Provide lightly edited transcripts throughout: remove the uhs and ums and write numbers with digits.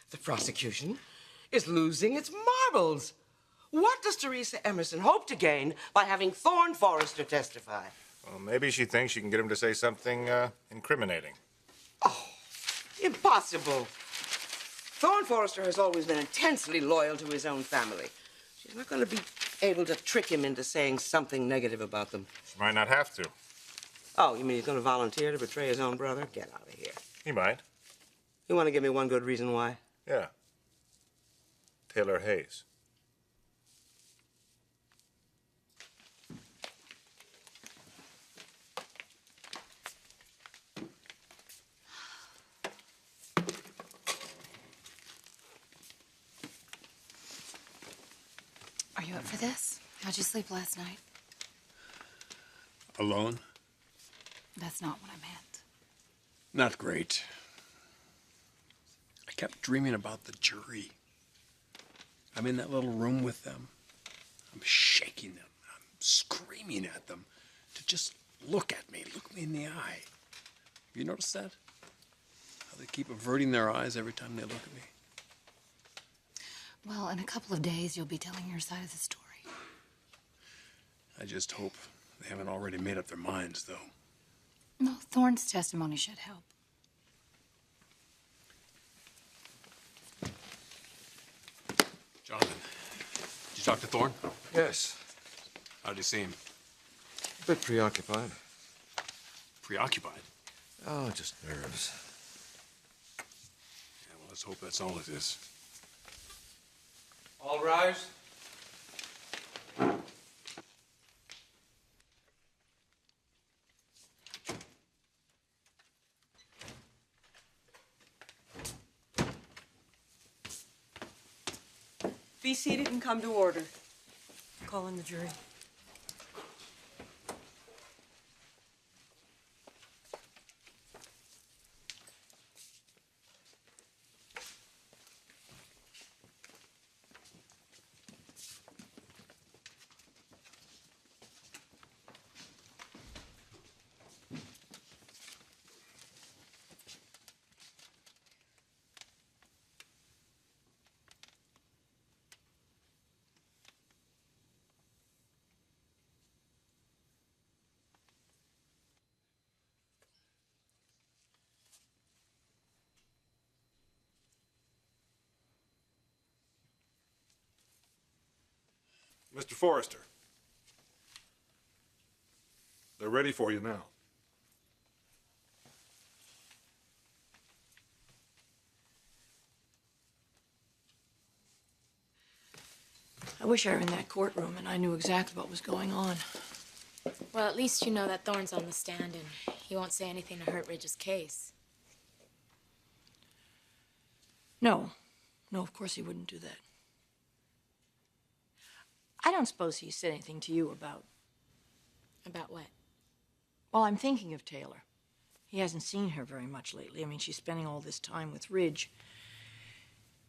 The prosecution is losing its marbles. What does Teresa Emerson hope to gain by having Thorne Forrester testify? Well, maybe she thinks she can get him to say something incriminating. Oh, impossible. Thorne Forrester has always been intensely loyal to his own family. She's not going to be able to trick him into saying something negative about them. She might not have to. Oh, you mean he's going to volunteer to betray his own brother? Get out of here. He might. You want to give me one good reason why? Yeah. Taylor Hayes. Are you up for this? How'd you sleep last night? Alone? That's not what I meant. Not great. I kept dreaming about the jury. I'm in that little room with them. I'm shaking them. I'm screaming at them to just look at me, look me in the eye. Have you noticed that? How they keep averting their eyes every time they look at me? Well, in a couple of days, you'll be telling your side of the story. I just hope they haven't already made up their minds, though. No, Thorne's testimony should help. Jonathan, did you talk to Thorne? Yes. How'd you see him? A bit preoccupied. Preoccupied? Oh, just nerves. Yeah, well, let's hope that's all it is. All rise. Be seated and come to order. Call in the jury. Mr. Forrester. They're ready for you now. I wish I were in that courtroom and I knew exactly what was going on. Well, at least you know that Thorne's on the stand and he won't say anything to hurt Ridge's case. No. No, of course he wouldn't do that. I don't suppose he said anything to you about... About what? Well, I'm thinking of Taylor. He hasn't seen her very much lately. I mean, she's spending all this time with Ridge.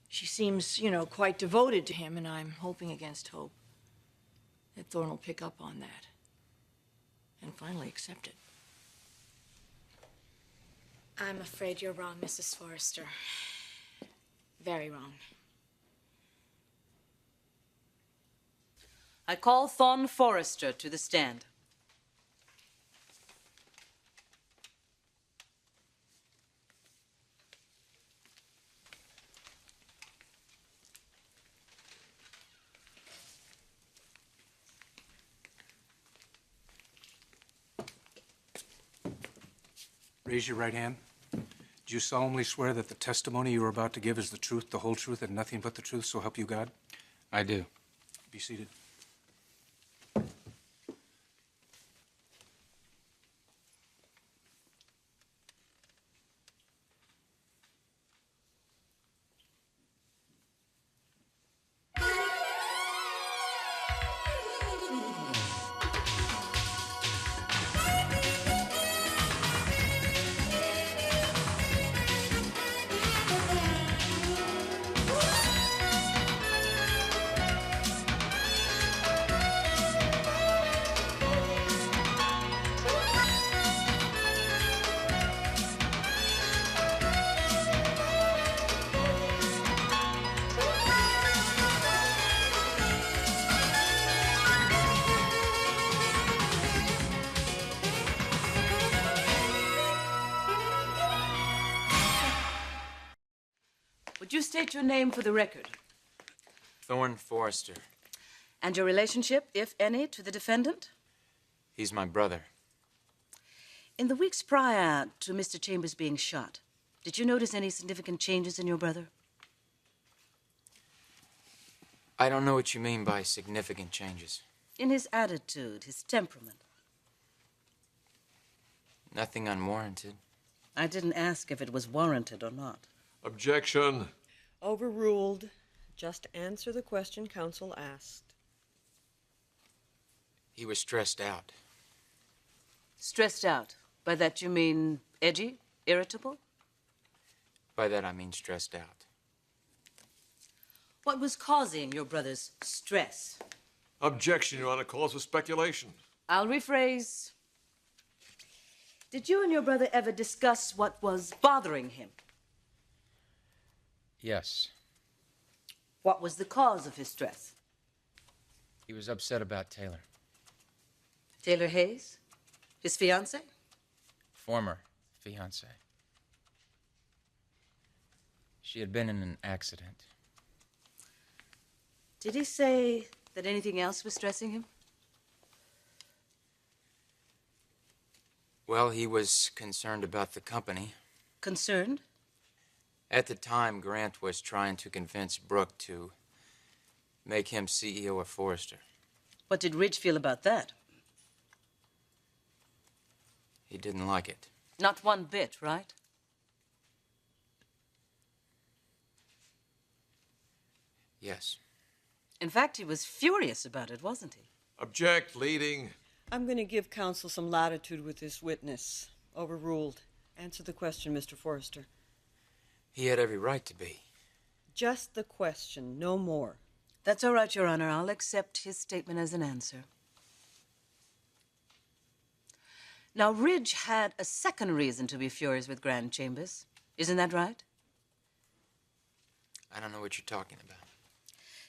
She seems, you know, quite devoted to him, and I'm hoping against hope that Thorne will pick up on that and finally accept it. I'm afraid you're wrong, Mrs. Forrester. Very wrong. I call Thorne Forrester to the stand. Raise your right hand. Do you solemnly swear that the testimony you are about to give is the truth, the whole truth, and nothing but the truth, so help you God? I do. Be seated. Would you state your name for the record? Thorne Forrester. And your relationship, if any, to the defendant? He's my brother. In the weeks prior to Mr. Chambers being shot, did you notice any significant changes in your brother? I don't know what you mean by significant changes. In his attitude, his temperament? Nothing unwarranted. I didn't ask if it was warranted or not. Objection. Overruled. Just answer the question counsel asked. He was stressed out. Stressed out? By that you mean edgy, irritable? By that I mean stressed out. What was causing your brother's stress? Objection, Your Honor. Calls for speculation. I'll rephrase. Did you and your brother ever discuss what was bothering him? Yes. What was the cause of his stress? He was upset about Taylor. Taylor Hayes? His fiancée? Former fiancé. She had been in an accident. Did he say that anything else was stressing him? Well, he was concerned about the company. Concerned? At the time, Grant was trying to convince Brooke to make him CEO of Forrester. What did Ridge feel about that? He didn't like it. Not one bit, right? Yes. In fact, he was furious about it, wasn't he? Object. Leading. I'm going to give counsel some latitude with this witness. Overruled. Answer the question, Mr. Forrester. He had every right to be. Just the question, no more. That's all right, Your Honor. I'll accept his statement as an answer. Now, Ridge had a second reason to be furious with Grant Chambers. Isn't that right? I don't know what you're talking about.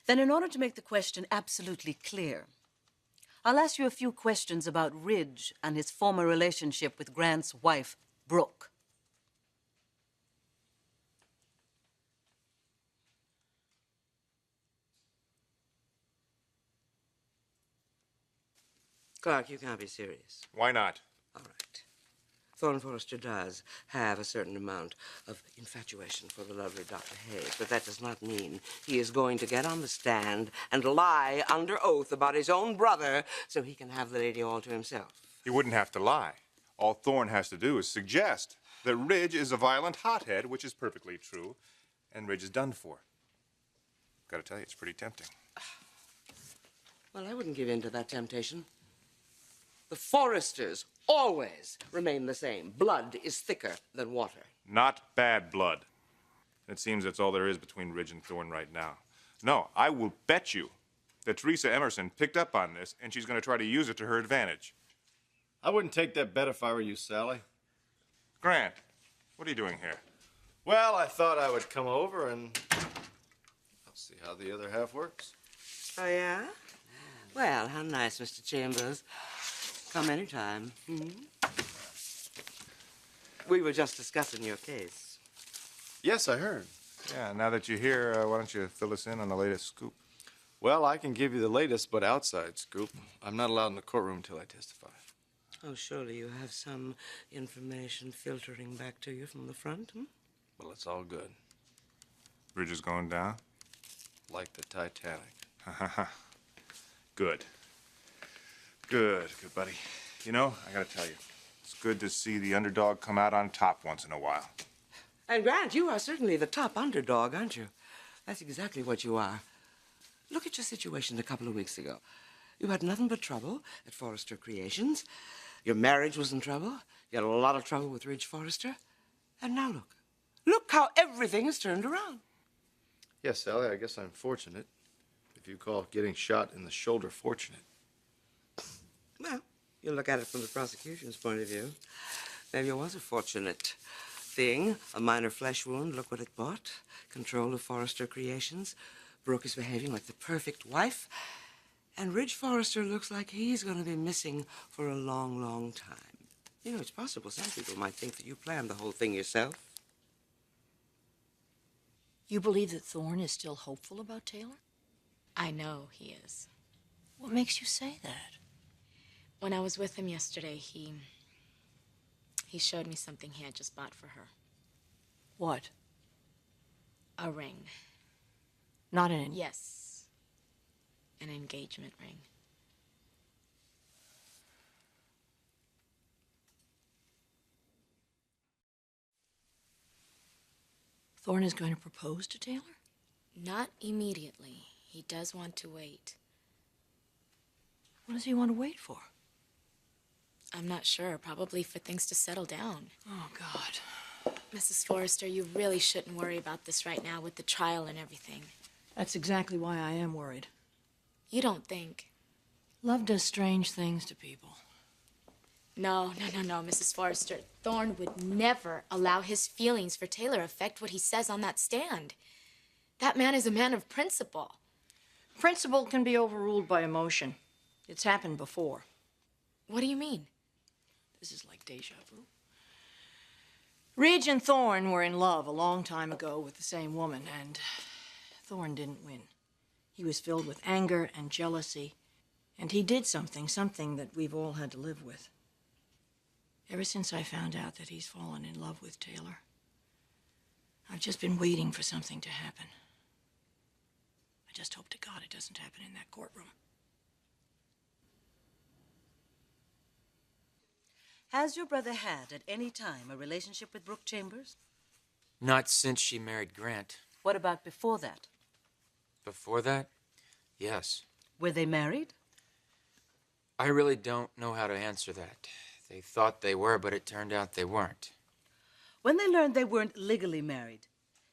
Then, in order to make the question absolutely clear, I'll ask you a few questions about Ridge and his former relationship with Grant's wife, Brooke. Clark, you can't be serious. Why not? All right. Thorne Forrester does have a certain amount of infatuation for the lovely Dr. Hayes, but that does not mean he is going to get on the stand and lie under oath about his own brother so he can have the lady all to himself. He wouldn't have to lie. All Thorne has to do is suggest that Ridge is a violent hothead, which is perfectly true, and Ridge is done for. Gotta tell you, it's pretty tempting. Well, I wouldn't give in to that temptation. The Forresters always remain the same. Blood is thicker than water. Not bad blood. It seems that's all there is between Ridge and Thorne right now. No, I will bet you that Teresa Emerson picked up on this, and she's going to try to use it to her advantage. I wouldn't take that bet if I were you, Sally. Grant, what are you doing here? Well, I thought I would come over and I'll see how the other half works. Oh, yeah? Well, how nice, Mr. Chambers. Come anytime. We were just discussing your case. Yes, I heard. Yeah, now that you're here, why don't you fill us in on the latest scoop? Well, I can give you the latest but outside scoop. I'm not allowed in the courtroom until I testify. Oh, surely you have some information filtering back to you from the front, Well, it's all good. Ridge is going down? Like the Titanic. Good. Good, buddy. You know, I gotta tell you, it's good to see the underdog come out on top once in a while. And Grant, you are certainly the top underdog, aren't you? That's exactly what you are. Look at your situation a couple of weeks ago. You had nothing but trouble at Forrester Creations. Your marriage was in trouble. You had a lot of trouble with Ridge Forrester. And now look. Look how everything has turned around. Yes, Sally, I guess I'm fortunate. If you call getting shot in the shoulder fortunate. Well, you look at it from the prosecution's point of view. Maybe it was a fortunate thing. A minor flesh wound. Look what it bought. Control of Forrester Creations. Brooke is behaving like the perfect wife. And Ridge Forrester looks like he's going to be missing for a long, long time. You know, it's possible some people might think that you planned the whole thing yourself. You believe that Thorne is still hopeful about Taylor? I know he is. What makes you say that? When I was with him yesterday, he showed me something he had just bought for her. What? A ring. Not an... Yes. An engagement ring. Thorne is going to propose to Taylor? Not immediately. He does want to wait. What does he want to wait for? I'm not sure. Probably for things to settle down. Oh, God. Mrs. Forrester, you really shouldn't worry about this right now with the trial and everything. That's exactly why I am worried. You don't think... Love does strange things to people. No, Mrs. Forrester. Thorne would never allow his feelings for Taylor affect what he says on that stand. That man is a man of principle. Principle can be overruled by emotion. It's happened before. What do you mean? This is like deja vu. Ridge and Thorne were in love a long time ago with the same woman, and Thorne didn't win. He was filled with anger and jealousy, and he did something that we've all had to live with. Ever since I found out that he's fallen in love with Taylor, I've just been waiting for something to happen. I just hope to God it doesn't happen in that courtroom. Has your brother had, at any time, a relationship with Brooke Chambers? Not since she married Grant. What about before that? Before that? Yes. Were they married? I really don't know how to answer that. They thought they were, but it turned out they weren't. When they learned they weren't legally married,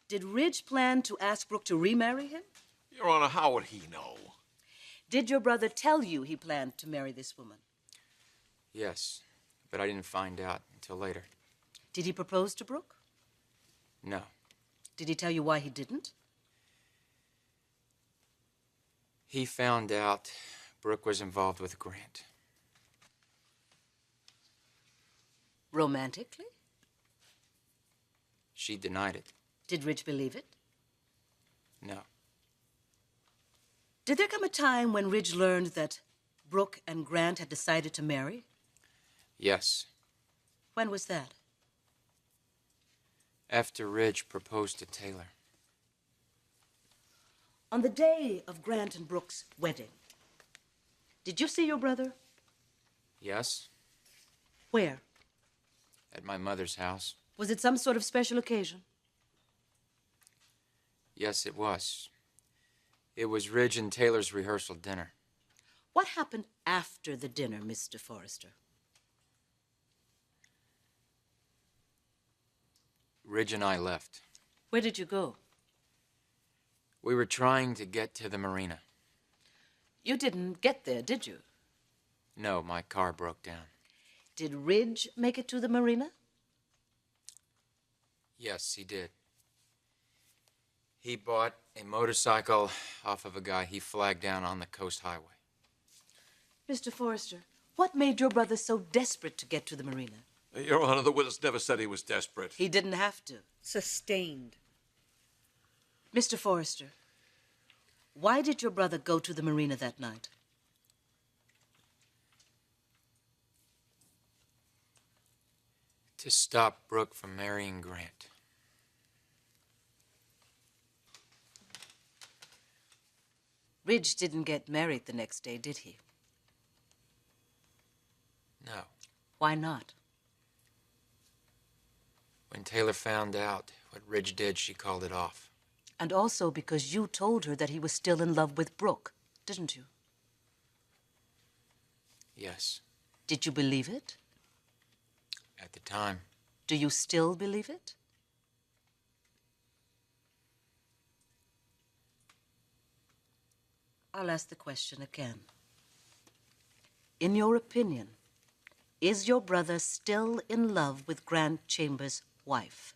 did Ridge plan to ask Brooke to remarry him? Your Honor, how would he know? Did your brother tell you he planned to marry this woman? Yes, but I didn't find out until later. Did he propose to Brooke? No. Did he tell you why he didn't? He found out Brooke was involved with Grant. Romantically? She denied it. Did Ridge believe it? No. Did there come a time when Ridge learned that Brooke and Grant had decided to marry? Yes. When was that? After Ridge proposed to Taylor. On the day of Grant and Brooke's wedding, did you see your brother? Yes, Where? at my mother's house. Was it some sort of special occasion? Yes, it was. It was Ridge and Taylor's rehearsal dinner. What happened after the dinner, Mr. Forrester? Ridge and I left. Where did you go? We were trying to get to the marina. You didn't get there, did you? No, my car broke down. Did Ridge make it to the marina? Yes, he did. He bought a motorcycle off of a guy he flagged down on the coast highway. Mr. Forrester, what made your brother so desperate to get to the marina? Your Honor, the witness never said he was desperate. He didn't have to. Sustained. Mr. Forrester, why did your brother go to the marina that night? To stop Brooke from marrying Grant. Ridge didn't get married the next day, did he? No. Why not? When Taylor found out what Ridge did, she called it off. And also because you told her that he was still in love with Brooke, didn't you? Yes. Did you believe it? At the time. Do you still believe it? I'll ask the question again. In your opinion, is your brother still in love with Grant Chambers' wife?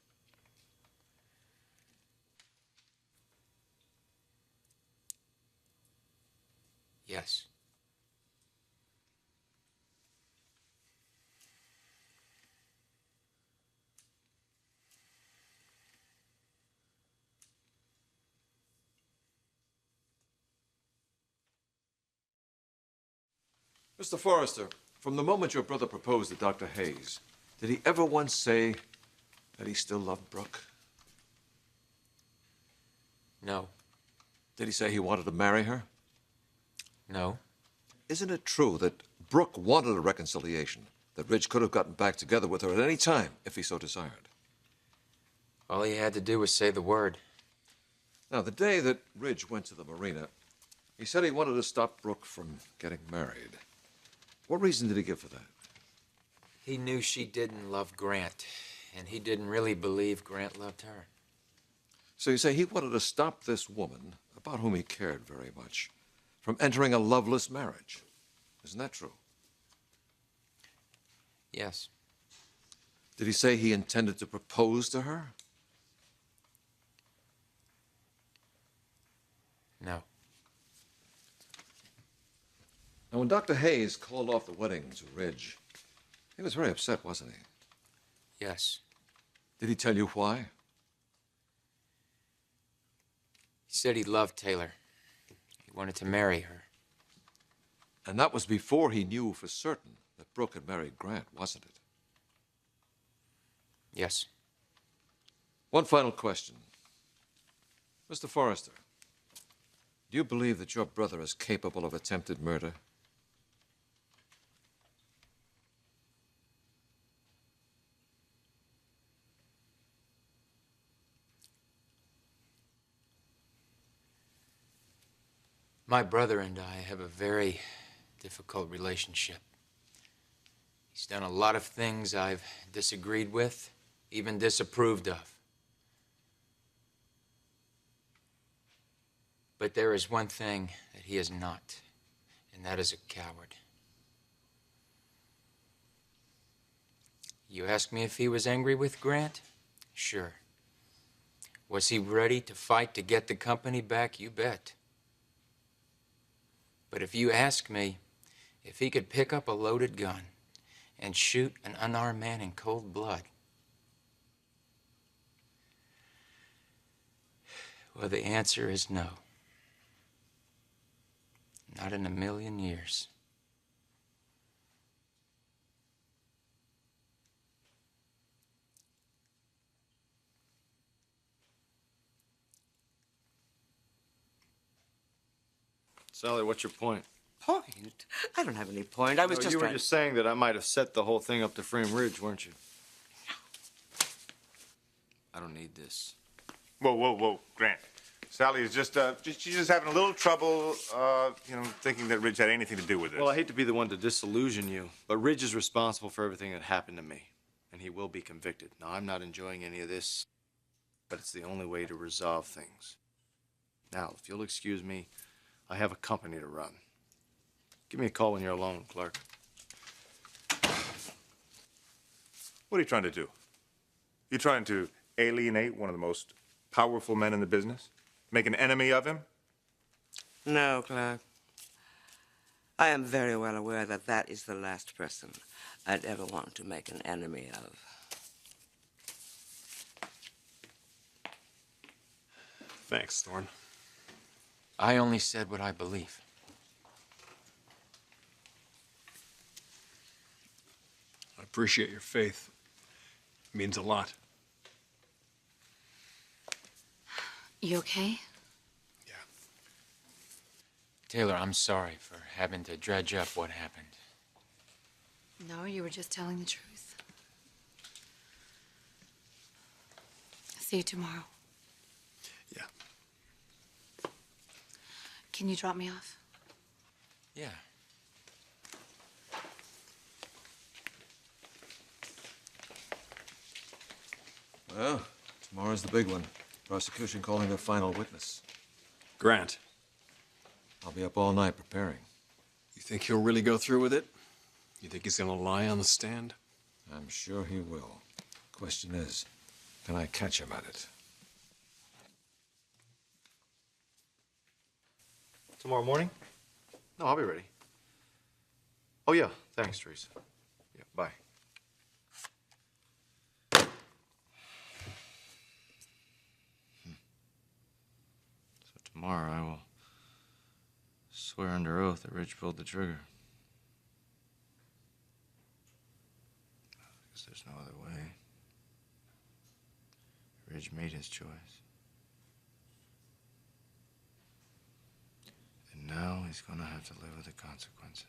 Yes. Mr. Forrester, from the moment your brother proposed to Dr. Hayes, did he ever once say that he still loved Brooke? No. Did he say he wanted to marry her? No. Isn't it true that Brooke wanted a reconciliation, that Ridge could have gotten back together with her at any time if he so desired? All he had to do was say the word. Now, the day that Ridge went to the marina, he said he wanted to stop Brooke from getting married. What reason did he give for that? He knew she didn't love Grant, and he didn't really believe Grant loved her. So you say he wanted to stop this woman, about whom he cared very much, from entering a loveless marriage. Isn't that true? Yes. Did he say he intended to propose to her? No. Now, when Dr. Hayes called off the wedding to Ridge, he was very upset, wasn't he? Yes. Did he tell you why? He said he loved Taylor. He wanted to marry her. And that was before he knew for certain that Brooke had married Grant, wasn't it? Yes. One final question. Mr. Forrester, do you believe that your brother is capable of attempted murder? My brother and I have a very difficult relationship. He's done a lot of things I've disagreed with, even disapproved of. But there is one thing that he is not, and that is a coward. You ask me if he was angry with Grant? Sure. Was he ready to fight to get the company back? You bet. But if you ask me if he could pick up a loaded gun and shoot an unarmed man in cold blood, well, the answer is no. Not in a million years. Sally, what's your point? Point? I don't have any point. I was No, just you were trying... just saying that I might have set the whole thing up to frame Ridge, weren't you? I don't need this. Whoa, whoa, whoa, Grant. Sally is just she's just having a little trouble, thinking that Ridge had anything to do with this. Well, I hate to be the one to disillusion you, but Ridge is responsible for everything that happened to me, and he will be convicted. Now, I'm not enjoying any of this, but it's the only way to resolve things. Now, if you'll excuse me, I have a company to run. Give me a call when you're alone, Clark. What are you trying to do? You trying to alienate one of the most powerful men in the business? Make an enemy of him? No, Clark. I am very well aware that that is the last person I'd ever want to make an enemy of. Thanks, Thorne. I only said what I believe. I appreciate your faith. It means a lot. You okay? Taylor, I'm sorry for having to dredge up what happened. No, you were just telling the truth. See you tomorrow. Yeah. Can you drop me off? Yeah. Well, tomorrow's the big one. Prosecution calling their final witness. Grant. I'll be up all night preparing. You think he'll really go through with it? You think he's gonna lie on the stand? I'm sure he will. Question is, can I catch him at it? Tomorrow morning? No, I'll be ready. Oh, yeah. Thanks, Teresa. Yeah, bye. So tomorrow I will swear under oath that Rich pulled the trigger. Guess there's no other way. Ridge made his choice. And now he's gonna have to live with the consequences.